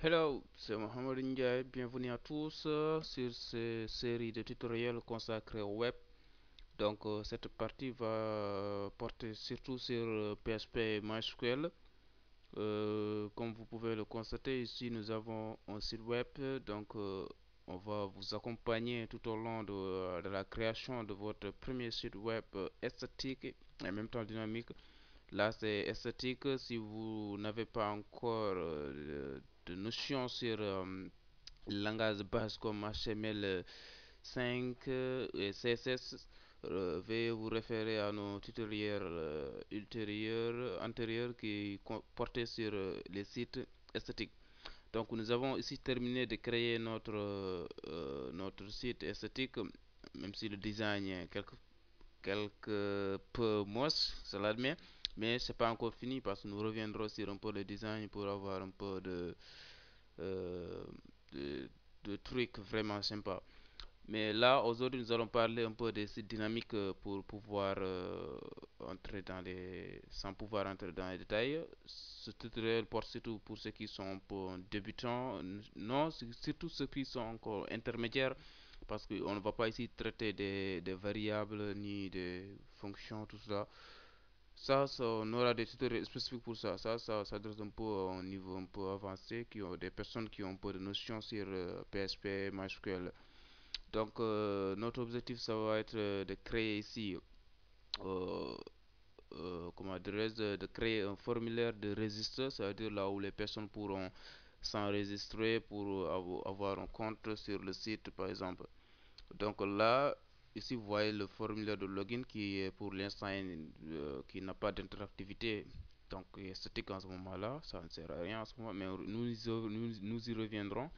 Hello, c'est Mohamed Ndiaye. Bienvenue à tous sur cette série de tutoriels consacrés au web. Cette partie va porter surtout sur PHP et MySQL. Comme vous pouvez le constater, ici nous avons un site web. On va vous accompagner tout au long de la création de votre premier site web esthétique et en même temps dynamique. Là, c'est esthétique. Si vous n'avez pas encore de notions sur le langage de base comme HTML5 et CSS, veuillez vous référer à nos tutoriels antérieurs qui portaient sur les sites esthétiques. Donc, nous avons ici terminé de créer notre site esthétique, même si le design est quelque peu moche, cela admet, mais c'est pas encore fini parce que nous reviendrons sur un peu le design pour avoir un peu euh, de, de trucs vraiment sympas. Mais là, aujourd'hui, nous allons parler un peu des sites dynamiques pour pouvoir entrer dans sans pouvoir entrer dans les détails. Ce tutoriel porte surtout pour ceux qui sont un peu débutants, non, surtout ceux qui sont encore intermédiaires, parce qu'on ne va pas ici traiter des variables ni des fonctions, tout ça. On aura des tutoriels spécifiques pour ça. Ça s'adresse un peu à un niveau un peu avancé, qui ont des personnes qui ont un peu de notions sur PHP, MySQL. Notre objectif, ça va être de créer ici, euh, comment dirais-je, de créer un formulaire de registre, c'est-à-dire là où les personnes pourront s'enregistrer pour avoir un compte sur le site, par exemple. Donc là, ici, vous voyez le formulaire de login qui est pour l'instant qui n'a pas d'interactivité. Donc, il est statique en ce moment-là, ça ne sert à rien en ce moment, mais nous y reviendrons.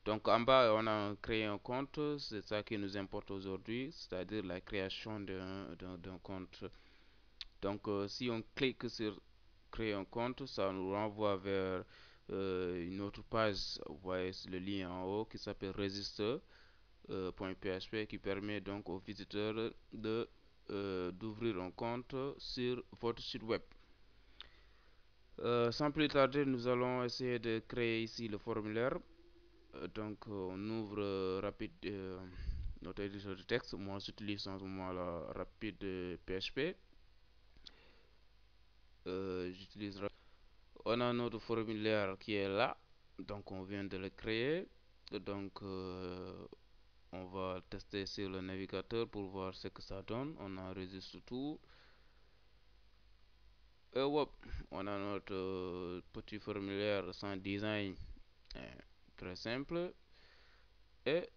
Donc, en bas, on a créé un compte, c'est ça qui nous importe aujourd'hui, c'est-à-dire la création d'un compte. Si on clique sur créer un compte, ça nous renvoie vers une autre page. Vous voyez le lien en haut qui s'appelle Register. .php qui permet donc aux visiteurs d'ouvrir un compte sur votre site web. Sans plus tarder, nous allons essayer de créer ici le formulaire. On ouvre notre éditeur de texte. Moi, j'utilise en ce moment la rapide PHP. J'utilise. On a notre formulaire qui est là. Donc, on vient de le créer. Donc, euh, On va tester sur le navigateur pour voir ce que ça donne. On enregistre tout. Et hop, on a notre petit formulaire sans design très simple. Et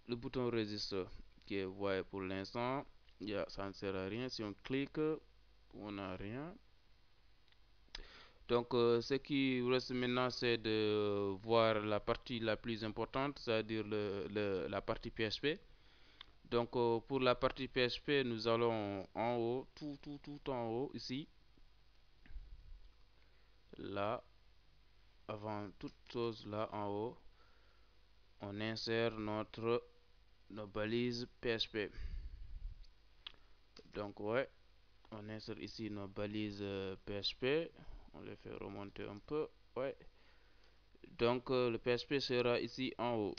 le bouton register qui est voyez pour l'instant. Ça ne sert à rien. Si on clique, on n'a rien. Ce qui reste maintenant, c'est de voir la partie la plus importante, c'est-à-dire la partie PHP. Pour la partie PHP, nous allons en haut, tout en haut, ici, là, avant toute chose, là en haut, on insère nos balises PHP. Ouais, on insère ici nos balises PHP. On les fait remonter un peu. Ouais. Le PHP sera ici en haut,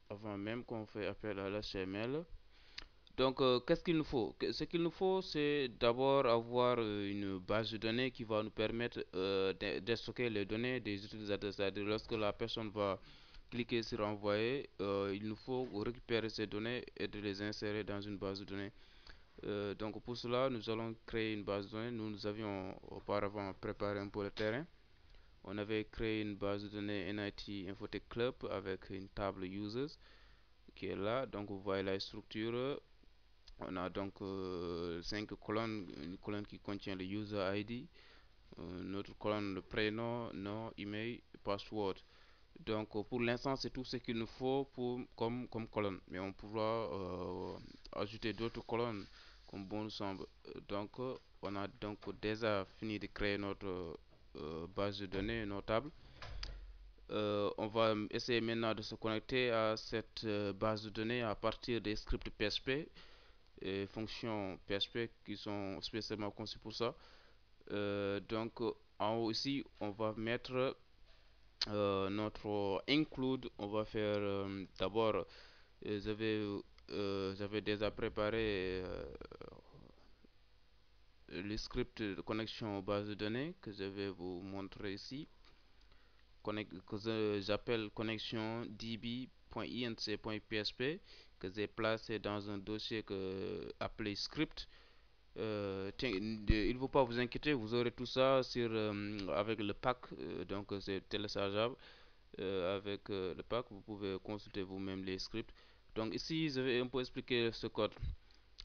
avant même qu'on fait appel à l'HTML. Qu'est-ce qu'il nous faut? Ce qu'il nous faut, c'est d'abord avoir une base de données qui va nous permettre de stocker les données des utilisateurs. C'est-à-dire, lorsque la personne va cliquer sur envoyer, il nous faut récupérer ces données et de les insérer dans une base de données. Pour cela, nous allons créer une base de données. Nous avions auparavant préparé un peu le terrain. On avait créé une base de données NIT Infotech Club avec une table users qui est là. Donc, vous voyez la structure. On a 5 colonnes, une colonne qui contient le user ID, une autre colonne le prénom, nom, email, password. Pour l'instant, c'est tout ce qu'il nous faut comme colonne. Mais on pourra ajouter d'autres colonnes comme bon nous semble. On a donc déjà fini de créer notre base de données notable. On va essayer maintenant de se connecter à cette base de données à partir des scripts PHP et fonctions PHP qui sont spécialement conçues pour ça. En haut ici, on va mettre notre include, on va faire d'abord, j'avais déjà préparé le script de connexion aux bases de données que je vais vous montrer ici, que j'appelle connexion db.inc.php, que j'ai placé dans un dossier appelé script. Tiens, il ne faut pas vous inquiéter, vous aurez tout ça avec le pack, donc c'est téléchargeable avec le pack, vous pouvez consulter vous-même les scripts. Donc ici, je vais un peu expliquer ce code.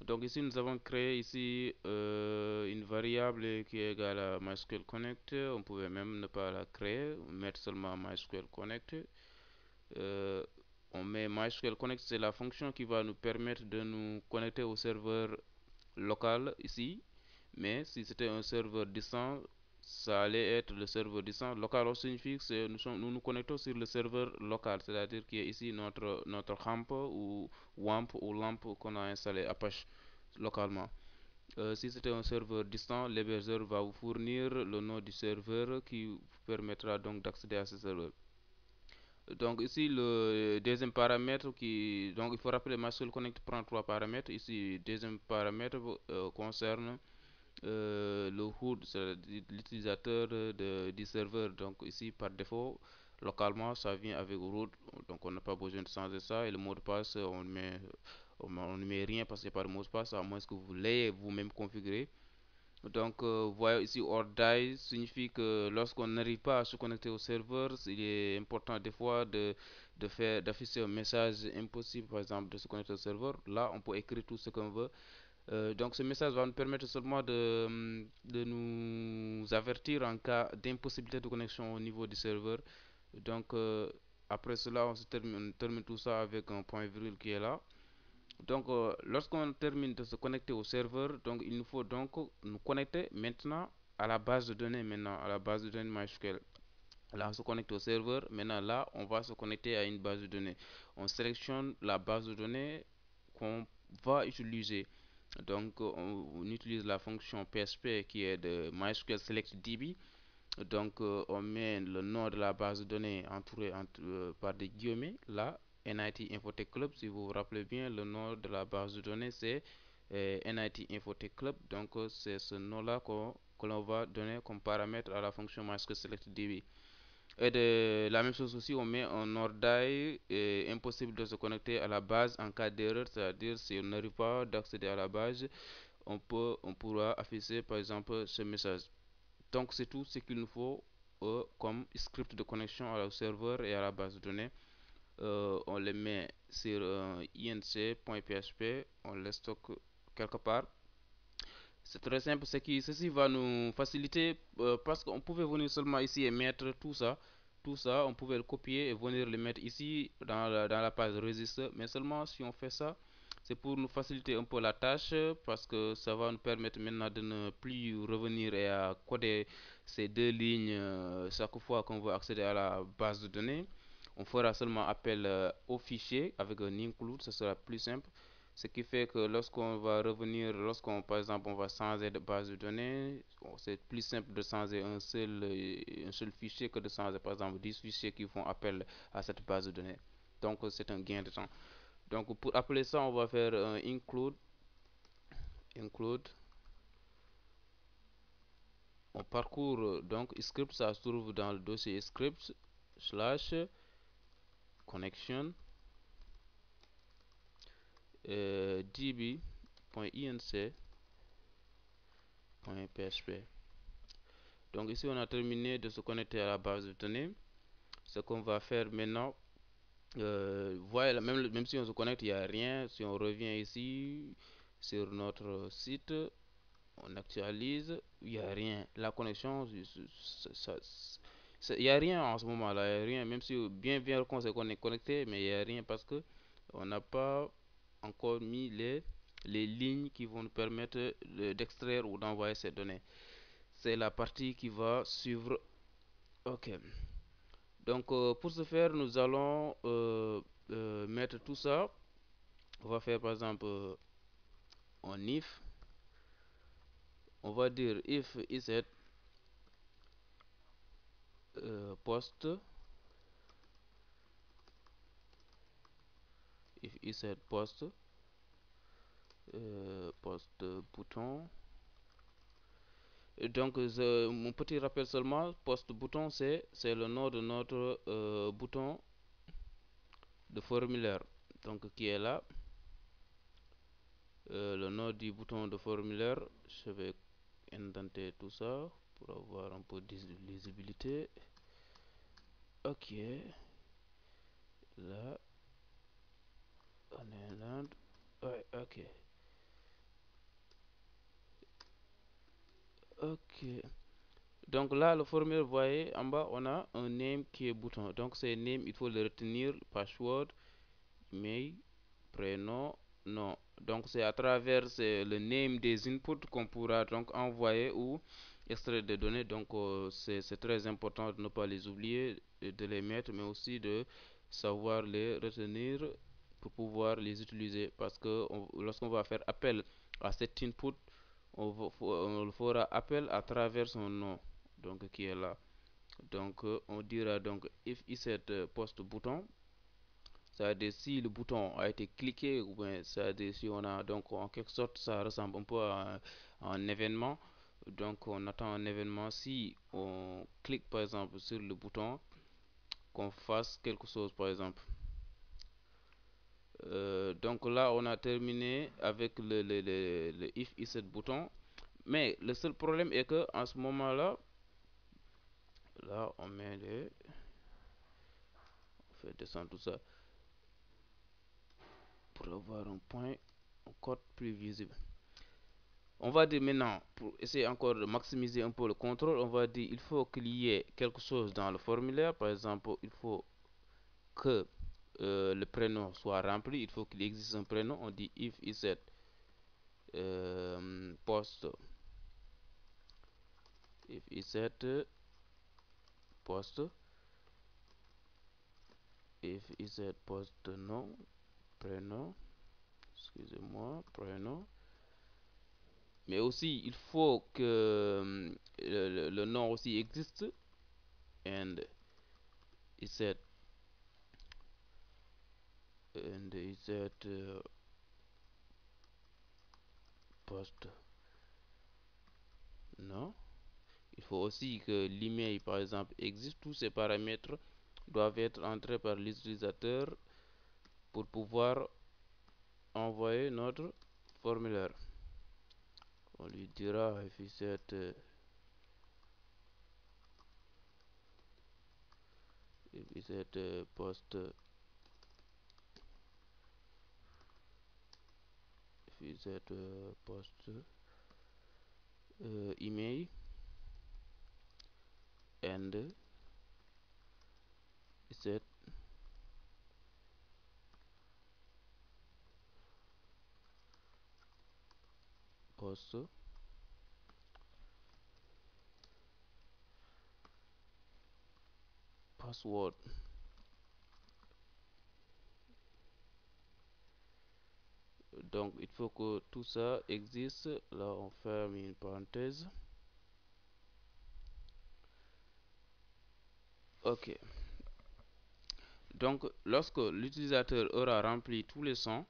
Donc ici, nous avons créé ici une variable qui est égale à MySQL Connect. On pouvait même ne pas la créer, mettre seulement MySQL Connect. Euh, on met MySQL Connect, c'est la fonction qui va nous permettre de nous connecter au serveur local ici. Mais si c'était un serveur distant, ça allait être le serveur distant. Local signifie que nous nous connectons sur le serveur local, c'est-à-dire qui est ici notre ramp ou WAMP ou LAMP qu'on a installé Apache localement. Si c'était un serveur distant, l'hébergeur va vous fournir le nom du serveur qui vous permettra donc d'accéder à ce serveur. Donc ici le deuxième paramètre donc il faut rappeler MySQL Connect prend trois paramètres. Ici deuxième paramètre concerne le root, c'est l'utilisateur du serveur. Donc ici par défaut localement ça vient avec root, donc on n'a pas besoin de changer ça. Et le mot de passe on ne met rien parce qu'il n'y a pas de mot de passe à moins que vous l'ayez vous-même configuré. Donc, voyez ici, or die signifie que lorsqu'on n'arrive pas à se connecter au serveur, il est important des fois d'afficher un message impossible, par exemple, de se connecter au serveur. Là, on peut écrire tout ce qu'on veut. Donc, ce message va nous permettre seulement de nous avertir en cas d'impossibilité de connexion au niveau du serveur. Donc, après cela, on termine tout ça avec un point virgule qui est là. Donc, lorsqu'on termine de se connecter au serveur, donc il nous faut donc nous connecter maintenant à la base de données, maintenant à la base de données MySQL. Là, on se connecte au serveur. Maintenant, là, on va se connecter à une base de données. On sélectionne la base de données qu'on va utiliser. Donc, on utilise la fonction PSP qui est de MySQL Select DB. Donc, on met le nom de la base de données entouré par des guillemets. Là, NIT Infotech Club, si vous vous rappelez bien, le nom de la base de données, c'est NIT Infotech Club. Donc, c'est ce nom-là que l'on va donner comme paramètre à la fonction MySQL Select DB. Et de la même chose aussi, on met un ordre impossible de se connecter à la base en cas d'erreur, c'est-à-dire si on n'arrive pas d'accéder à la base, on pourra afficher par exemple ce message. Donc c'est tout ce qu'il nous faut comme script de connexion au serveur et à la base de données. On les met sur inc.php, on les stocke quelque part. C'est très simple, ceci va nous faciliter parce qu'on pouvait venir seulement ici et mettre tout ça. Tout ça, on pouvait le copier et venir le mettre ici dans la page registre. Mais seulement si on fait ça, c'est pour nous faciliter un peu la tâche parce que ça va nous permettre maintenant de ne plus revenir et à coder ces deux lignes chaque fois qu'on veut accéder à la base de données. On fera seulement appel au fichier avec un include, ce sera plus simple. Ce qui fait que lorsqu'on va revenir, par exemple, on va changer de base de données, c'est plus simple de changer un seul fichier que de changer, par exemple, 10 fichiers qui font appel à cette base de données. Donc, c'est un gain de temps. Donc, pour appeler ça, on va faire un include. On parcourt donc script, ça se trouve dans le dossier script slash connection db.inc.php. Donc ici on a terminé de se connecter à la base de données. Ce qu'on va faire maintenant, voilà, même si on se connecte, il n'y a rien. Si on revient ici sur notre site, on actualise, il n'y a rien. La connexion, il n'y a rien en ce moment-là, il n'y a rien. Même si bien qu'on est connecté, mais il n'y a rien parce que on n'a pas encore mis les lignes qui vont nous permettre d'extraire ou d'envoyer ces données. C'est la partie qui va suivre. Ok. Donc pour ce faire, nous allons mettre tout ça. On va faire par exemple un if. On va dire if is post. insert post, post bouton. Et donc mon petit rappel seulement, post bouton c'est le nom de notre bouton de formulaire, donc qui est là. Le nom du bouton de formulaire, je vais indenter tout ça pour avoir un peu de lisibilité. Ok, là on est là. Ouais, ok. Ok. Donc là, le formulaire, vous voyez, en bas, on a un name qui est bouton. Donc c'est name, il faut le retenir, password, email, prénom, nom. Donc c'est à travers le name des inputs qu'on pourra donc envoyer ou extraire des données. Donc c'est très important de ne pas les oublier, de les mettre, mais aussi de savoir les retenir pour pouvoir les utiliser. Parce que lorsqu'on va faire appel à cet input, on fera appel à travers son nom, donc qui est là. Donc on dira donc if insert post bouton, c'est-à-dire si le bouton a été cliqué, ou bien c'est-à-dire si on a donc en quelque sorte ça ressemble un peu à un événement. Donc on attend un événement si on clique par exemple sur le bouton, qu'on fasse quelque chose par exemple. Donc là on a terminé avec le if insert bouton. Mais le seul problème est que en ce moment là on met on fait descendre tout ça pour avoir un point, un code plus visible. On va dire maintenant, pour essayer encore de maximiser un peu le contrôle, on va dire il faut qu'il y ait quelque chose dans le formulaire. Par exemple, il faut que le prénom soit rempli, il faut qu'il existe un prénom. On dit if insert post, if insert post, if insert post nom, prénom, excusez-moi, prénom. Mais aussi, il faut que le nom aussi existe. And insert, post nom. Il faut aussi que l'email, par exemple, existe. Tous ces paramètres doivent être entrés par l'utilisateur pour pouvoir envoyer notre formulaire. On lui dira if insert post, if insert post email and insert post password. Donc il faut que tout ça existe. Là on ferme une parenthèse. Ok. Donc lorsque l'utilisateur aura rempli tous les champs,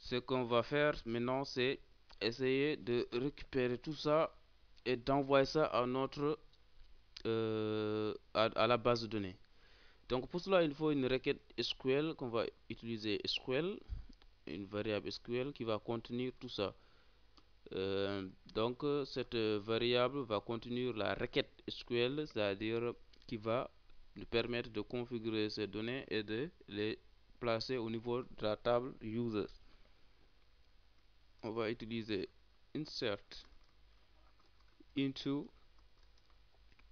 ce qu'on va faire maintenant c'est essayer de récupérer tout ça et d'envoyer ça à notre à la base de données. Donc pour cela il faut une requête SQL qu'on va utiliser SQL, une variable SQL qui va contenir tout ça. Donc cette variable va contenir la requête SQL, c'est-à-dire qui va nous permettre de configurer ces données et de les placer au niveau de la table users. On va utiliser insert into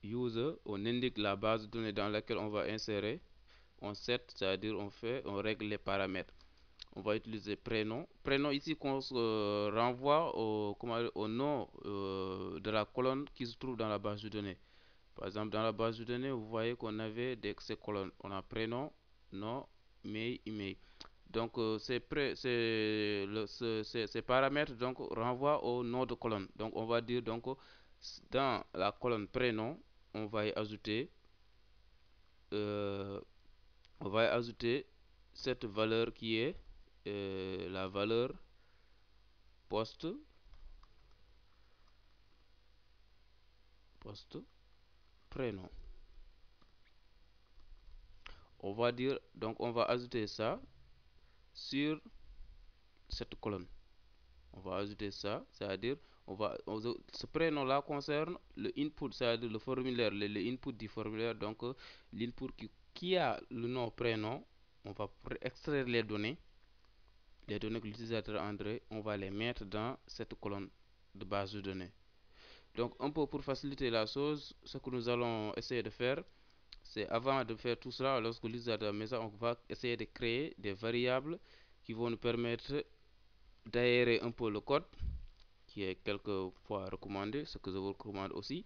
user, on indique la base de données dans laquelle on va insérer, on set, c'est-à-dire on règle les paramètres. On va utiliser prénom. Prénom ici qu'on renvoie au nom de la colonne qui se trouve dans la base de données. Par exemple, dans la base de données, vous voyez qu'on avait ces colonnes. On a prénom, nom, mail, email. Donc, ces paramètres donc, renvoient au nom de colonne. Donc, on va dire donc, dans la colonne prénom, on va y ajouter, euh, on va y ajouter cette valeur qui est la valeur poste prénom. On va dire, donc on va ajouter ça sur cette colonne. On va ajouter ça, c'est-à-dire ce prénom-là concerne le input, c'est-à-dire le formulaire, le input du formulaire. Donc l'input qui a le nom prénom, on va extraire les données que l'utilisateur André, on va les mettre dans cette colonne de base de données. Donc un peu pour faciliter la chose, ce que nous allons essayer de faire, c'est avant de faire tout cela, lorsque l'utilisateur met ça, on va essayer de créer des variables qui vont nous permettre d'aérer un peu le code, qui est quelquefois recommandé, ce que je vous recommande aussi,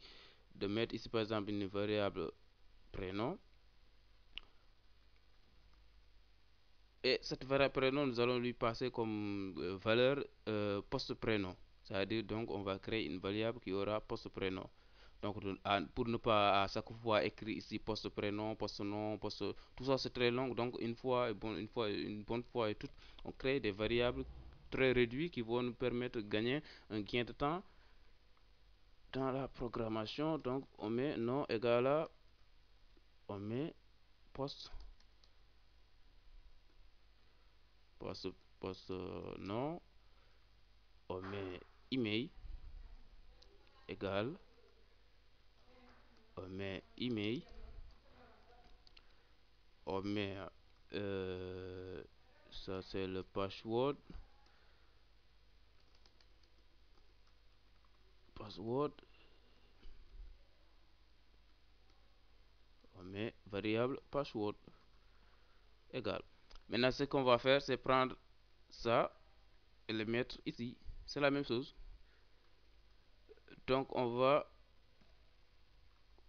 de mettre ici par exemple une variable prénom. Et cette variable prénom, nous allons lui passer comme valeur post-prénom. C'est-à-dire, donc, on va créer une variable qui aura post-prénom. Donc, pour ne pas à chaque fois écrire ici post-prénom, post-nom, post... Tout ça, c'est très long. Donc, une bonne fois et toute, on crée des variables très réduites qui vont nous permettre de gagner un gain de temps dans la programmation. Donc, on met nom égal à... On met post... post, post nom. On met email égal, on met email, on met ça c'est le password, on met variable password égal. Maintenant ce qu'on va faire c'est prendre ça et le mettre ici, c'est la même chose. Donc on va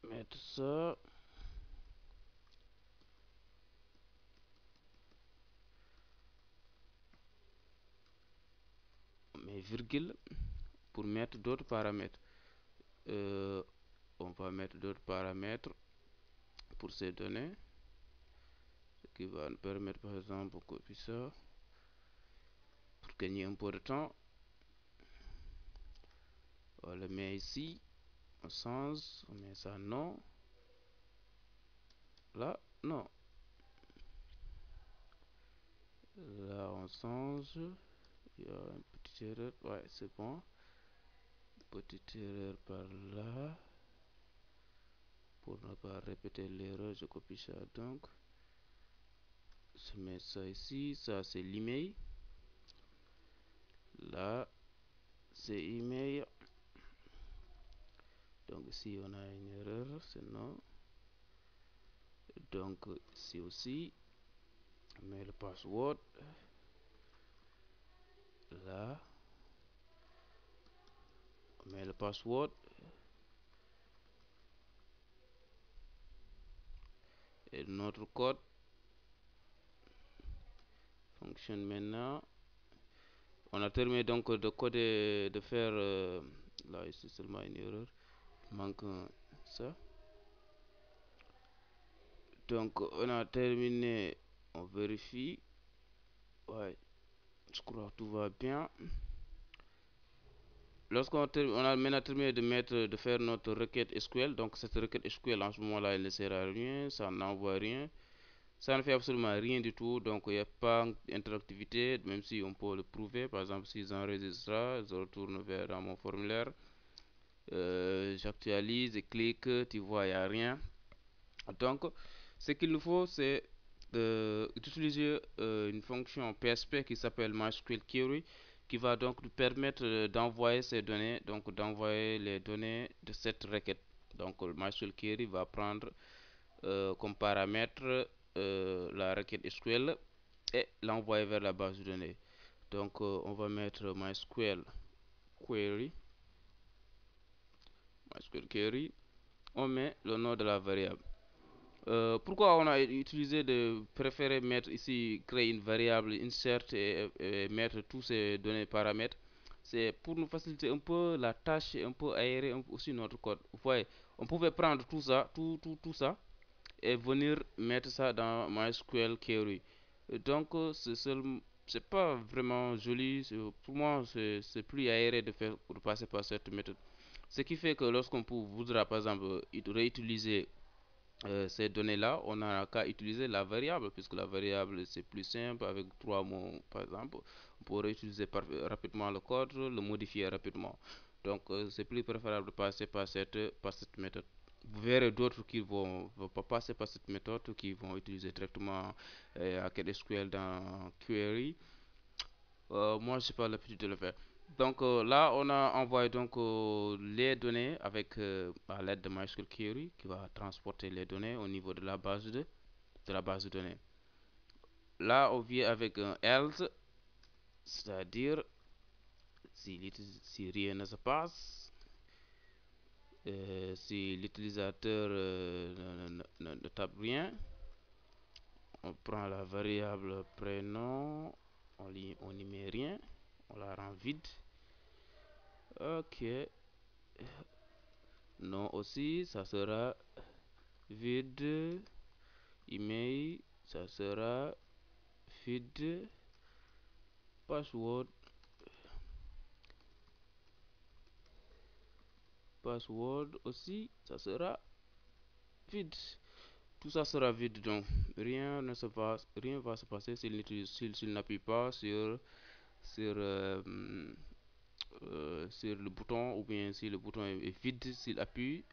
mettre ça, on met virgule pour mettre d'autres paramètres. On va mettre d'autres paramètres pour ces données, ce qui va nous permettre par exemple de copier ça pour gagner un peu de temps. On le met ici, on change, on met ça non, là non, là on change, il y a une petite erreur, ouais c'est bon, petite erreur par là, pour ne pas répéter l'erreur, je copie ça donc, je mets ça ici, ça c'est l'email, là c'est email, donc ici on a une erreur, c'est non, donc ici aussi, on met le password, là, on met le password, et notre code fonctionne maintenant. On a terminé donc de coder, de faire, là ici seulement une erreur, il manque ça. Donc on a terminé, on vérifie, ouais, je crois que tout va bien. On a maintenant terminé de faire notre requête SQL, donc cette requête SQL en ce moment-là, elle ne sert à rien, ça n'envoie rien, ça ne fait absolument rien du tout, donc il n'y a pas d'interactivité, même si on peut le prouver. Par exemple, si j'enregistre ça, je retourne vers mon formulaire, j'actualise et clique, tu vois, il n'y a rien. Donc, ce qu'il nous faut, c'est d'utiliser une fonction PSP qui s'appelle MySQL Query, qui va donc nous permettre d'envoyer ces données, donc d'envoyer les données de cette requête. Donc, le MySQL Query va prendre comme paramètre la requête SQL et l'envoyer vers la base de données. Donc, on va mettre MySQL Query, on met le nom de la variable. Pourquoi on a utilisé de préférer mettre ici, créer une variable insert et mettre tous ces données paramètres, c'est pour nous faciliter un peu la tâche et un peu aérer aussi notre code. Vous voyez, on pouvait prendre tout ça, tout ça, et venir mettre ça dans MySQL Query. Donc, c'est seulement c'est pas vraiment joli. Pour moi, c'est plus aéré de passer par cette méthode. Ce qui fait que lorsqu'on voudra, par exemple, réutiliser ces données-là, on n'a qu'à utiliser la variable, puisque la variable c'est plus simple avec trois mots, par exemple. On pourrait utiliser rapidement le code, le modifier rapidement. Donc, c'est plus préférable de passer par cette méthode. Vous verrez d'autres qui vont pas passer par cette méthode, qui vont utiliser directement SQL dans Query. Moi, je n'ai pas l'habitude de le faire. Donc là, on a envoyé donc les données avec à l'aide de MySQL Query qui va transporter les données au niveau de la base de données. Là, on vient avec un else, c'est-à-dire si rien ne se passe, si l'utilisateur ne tape rien, on prend la variable prénom, on n'y met rien, on la rend vide. Ok, non aussi, ça sera vide. Email, ça sera vide. Password, password aussi, ça sera vide. Tout ça sera vide, donc rien va se passer s'il n'appuie pas sur le bouton, ou bien si le bouton est vide, s'il appuie,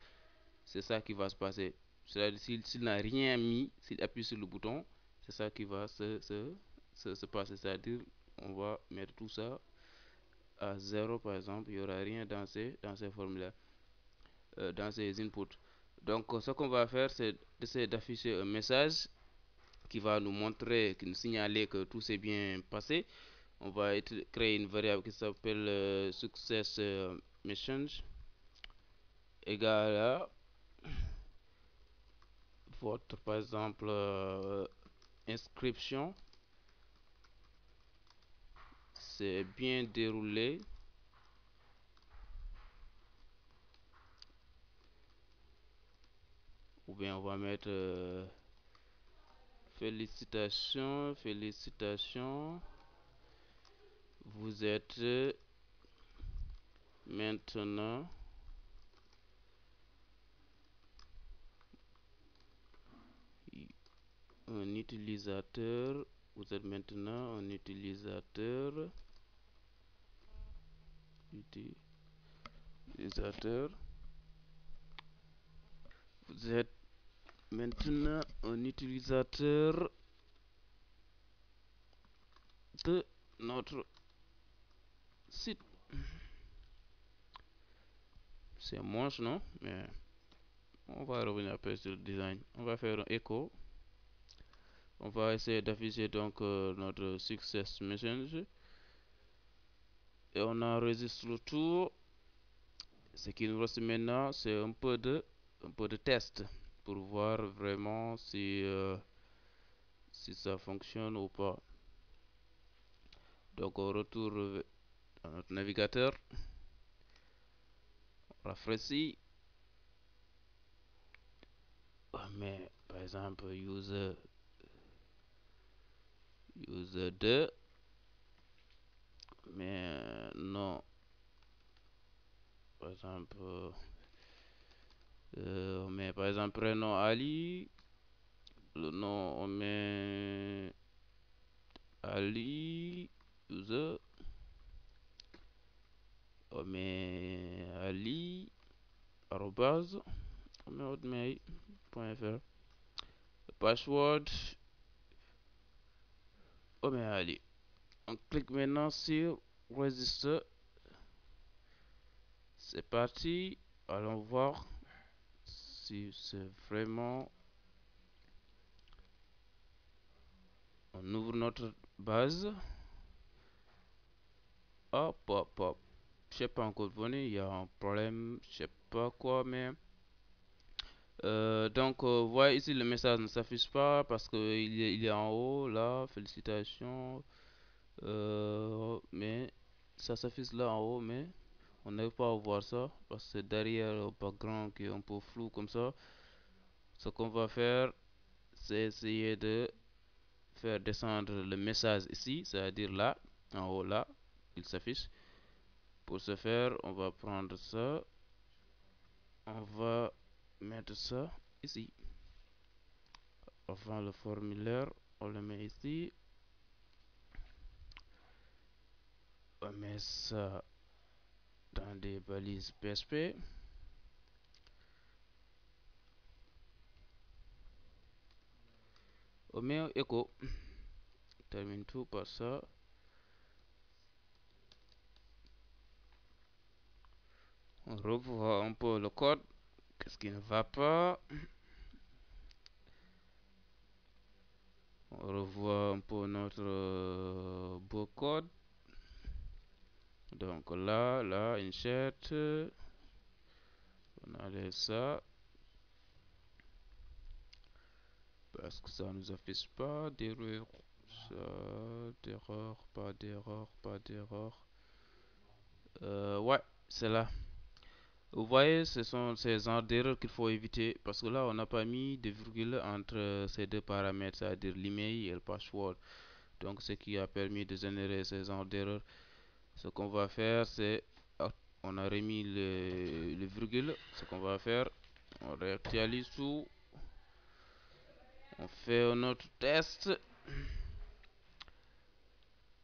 c'est ça qui va se passer. C'est-à-dire s'il n'a rien mis, s'il appuie sur le bouton, c'est ça qui va se passer. C'est-à-dire on va mettre tout ça à zéro par exemple, il n'y aura rien dans ces formulaires, dans ces inputs. Donc ce qu'on va faire, c'est d'essayer d'afficher un message qui va nous montrer, qui nous signaler que tout s'est bien passé. On va créer une variable qui s'appelle success message égale à votre, par exemple, inscription. C'est bien déroulé. Ou bien on va mettre félicitations, félicitations. Vous êtes maintenant un utilisateur. Vous êtes maintenant un utilisateur. Vous êtes maintenant un utilisateur de notre site. C'est moche, non? Mais on va revenir après sur le design. On va faire un echo. On va essayer d'afficher donc notre success message. Et on enregistre le tout. Ce qui nous reste maintenant, c'est un peu de test pour voir vraiment si ça fonctionne ou pas. Donc on retourne à notre navigateur, on rafraîchit, mais par exemple user 2, mais non, par exemple, on met par exemple prénom Ali, le nom on met Ali, user, on met Ali, arrobase, on met hotmail.fr. Le password, on met Ali. On clique maintenant sur register. C'est parti. Allons voir si c'est vraiment. On ouvre notre base. Hop, hop, hop. Je sais pas encore venu. Il y a un problème. Je sais pas quoi, mais. Donc, vous voyez ici, le message ne s'affiche pas parce qu'il est en haut, là. Félicitations. Mais ça s'affiche là en haut, mais on n'arrive pas à voir ça parce que c'est derrière le background qui est un peu flou comme ça. Ce qu'on va faire, c'est essayer de faire descendre le message ici, c'est-à-dire là, en haut là, il s'affiche. Pour ce faire, on va prendre ça, on va mettre ça ici. Enfin, le formulaire, on le met ici. On met ça dans des balises PHP. On met un écho. On termine tout par ça. On revoit un peu le code. Qu'est-ce qui ne va pas? On revoit un peu notre beau code. Donc là, insert. On enlève ça. Parce que ça nous affiche pas d'erreur. Ça, d'erreur, pas d'erreur, pas d'erreur. Ouais, c'est là. Vous voyez, ce sont ces genres d'erreurs qu'il faut éviter parce que là, on n'a pas mis de virgule entre ces deux paramètres, c'est-à-dire l'email et le password. Donc, ce qui a permis de générer ces genres d'erreurs. Ce qu'on va faire, c'est, on a remis le virgule. Ce qu'on va faire, on réactualise tout. On fait un autre test.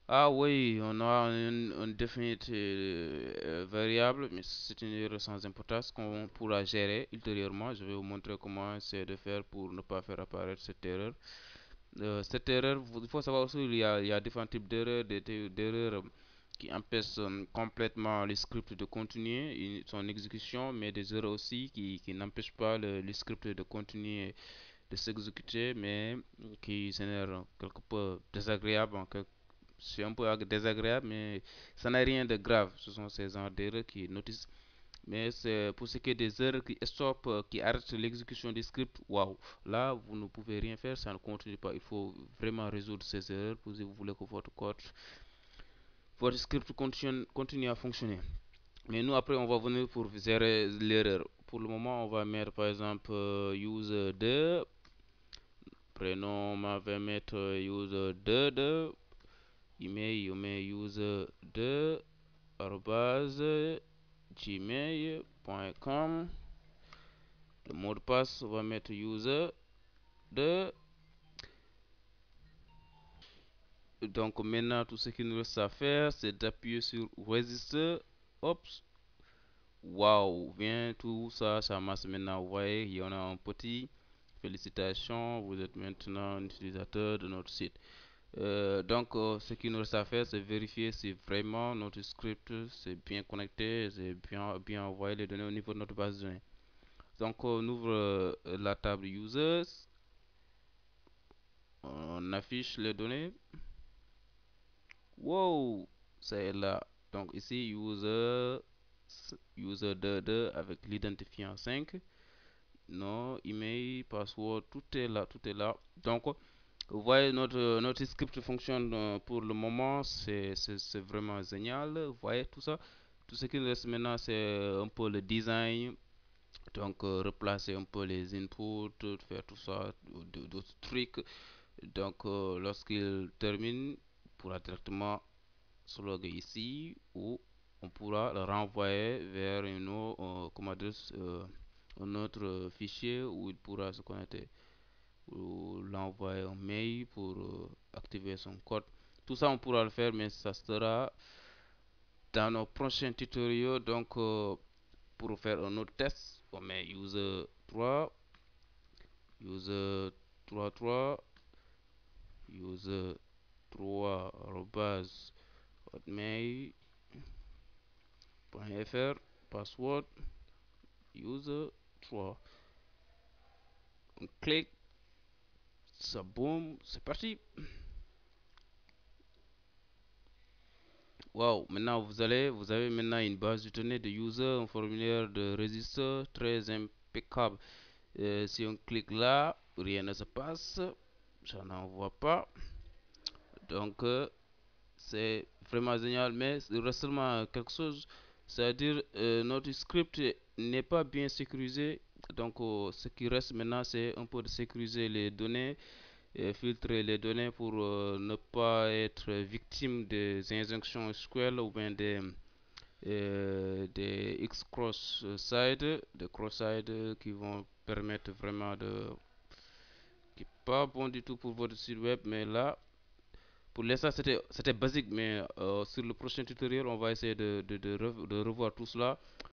Ah oui, on a une definite variable, mais c'est une erreur sans importance qu'on pourra gérer ultérieurement. Je vais vous montrer comment essayer de faire pour ne pas faire apparaître cette erreur. Cette erreur, il faut savoir aussi il y a différents types d'erreurs, d'erreurs qui empêchent complètement le script de continuer son exécution, mais des erreurs aussi qui n'empêchent pas le script de continuer de s'exécuter, mais qui génèrent quelque peu désagréable en quelque. C'est un peu désagréable, mais ça n'a rien de grave. Ce sont ces genres d'erreurs qui noticent. Mais c'est pour ce qui est des erreurs qui stoppent, qui arrêtent l'exécution du script, waouh, là vous ne pouvez rien faire, ça ne continue pas. Il faut vraiment résoudre ces erreurs si vous voulez que votre code, votre script continue à fonctionner. Mais nous après on va venir pour gérer l'erreur. Pour le moment on va mettre par exemple user2, prénom on va mettre user2, email on met user2 arobase gmail.com. Le mot de passe, on va mettre user 2. Donc maintenant, tout ce qu'il nous reste à faire, c'est d'appuyer sur register. Oups. Waouh, bien tout ça, ça marche maintenant. Vous voyez, il y en a un petit. Félicitations, vous êtes maintenant un utilisateur de notre site. Ce qu'il nous reste à faire, c'est vérifier si vraiment notre script c'est bien connecté, c'est bien envoyé les données au niveau de notre base de données. Donc, on ouvre la table users, on affiche les données. Wow, c'est là. Donc ici, user 22 avec l'identifiant 5. Non, email, password, tout est là, tout est là. Donc, vous voyez, notre script fonctionne pour le moment, c'est vraiment génial. Vous voyez tout ça. Tout ce qui reste maintenant, c'est un peu le design. Donc, replacer un peu les inputs, faire tout ça, d'autres trucs. Donc, lorsqu'il termine, on pourra directement se loguer ici ou on pourra le renvoyer vers un autre fichier où il pourra se connecter ou l'envoyer un mail pour activer son code. Tout ça, on pourra le faire, mais ça sera dans nos prochains tutoriels. Donc, pour faire un autre test, on met user 3, user 3, user 3 arobase hotmail.fr, password user 3. On clique, ça boum, c'est parti. Wow, maintenant vous avez maintenant une base de données de user, un formulaire de register très impeccable. Si on clique là, rien ne se passe, ça n'envoie pas. Donc, c'est vraiment génial, mais il reste seulement quelque chose, c'est-à-dire notre script n'est pas bien sécurisé. Donc, ce qui reste maintenant, c'est un peu de sécuriser les données filtrer les données pour ne pas être victime des injonctions SQL ou bien des X-cross-site, des cross-site qui vont permettre vraiment de qui n'est pas bon du tout pour votre site web, mais là, pour l'instant, c'était basique, mais sur le prochain tutoriel, on va essayer de revoir tout cela